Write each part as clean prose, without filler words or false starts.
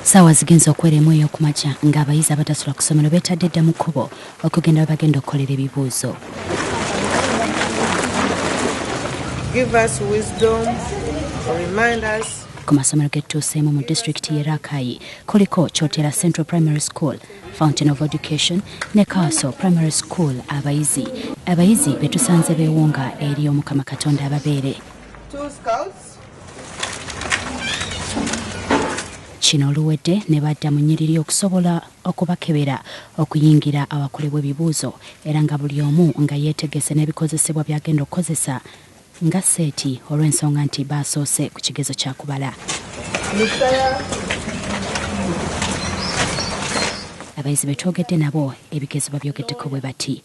Sawa zigenza okweremu eyo kumakya ng'abayizi abatasula ku ssomero beetadde dda mu kkubo okugenda we bagenda okukolera ebibuuzo. Give us wisdom, remind us. Ku masomero gettuuseemu mu disitulikiti y'e Rakai kuliko Kyotera Central Primary School, Fountain of Education ne Castle Primary School. Abayizi betusanze beewunga eri Omukama Katonda ababeere. Kino oluwedde ne badda mu nnyiriri okusobola okubakebera okuyingira awakolebwa ebibuuzo era nga buli omu nga yeetegese n'ebikozesebwa by'agenda okukozesa nga seeti olw'ensonga nti baasoose ku kigezo kya kubala. Abayizi betwogedde nabo ebigezo babyogeddeko bwe bati.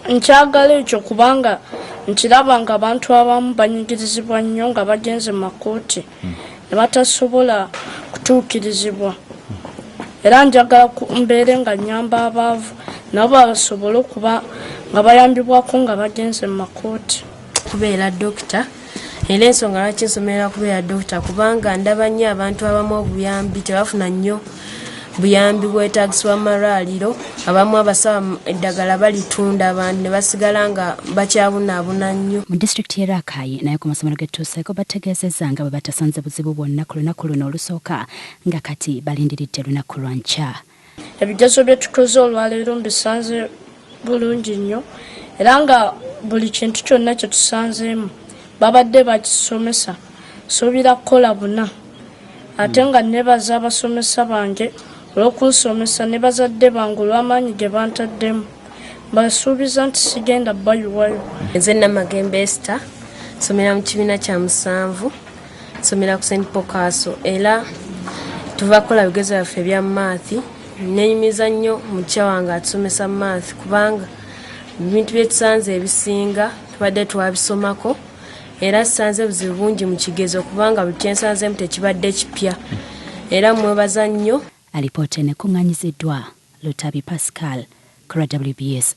Nkyagala ekyo kubanga nkiraba nga abantu abamu banyigirizibwa nnyo nga bagenze mu makooti ne batasobola kutuukirizibwa. Era njagala mbeere nga nnyamba abaavu nabo basobole okuba nga bayambibwako nga bagenze mu makooti. Kubeera dokita era ensonga lwaki nsomera kubeera dokita kubanga ndaba nnyo abantu abamu obuyambi tebafuna nnyo buyambi bwetaagisibwa mu malwaliro. Abamu abasawo eddagala balitunda abantu ne basigala nga bakyabunaabuna nnyo. Mu disitulikiti y'e Rakai naye ku masomero gettuuseeko bategeezezza nga bwe batasanze buzibu bwonna ku lunaku luno olusooka nga kati balindiridde lunaku lwa nkya. Ebigezo bye tukoze olwaleero mbisanze bulungi nnyo era nga buli kintu kyonna kye tusanzeemu babadde bakisomesa suubira kukola buna ate nga nebaza abasomesa bange olw'okunsomesa ne bazadde bange olw'amaanyi ge bantaddemu basuubiza nti sigenda bayiwayo. Nze Namagembe Esther nsomera mu kibiina kya 7 nsomera ku St. Paul Castle era tuva kukola bigezo byaffe bya maathi. Nenyumiza nnyo mukyala wange atusomesa maathi kubanga ebintu bye tusanze ebisinga tubadde twabisomako era tusanze buzibu bungi mu kigezo kubanga buli kyensanzeemu tekibadde kipya era mwebaza nnyo. Alipoota eno ekuŋŋaanyiziddwa Lutabi Pascal ku WBS.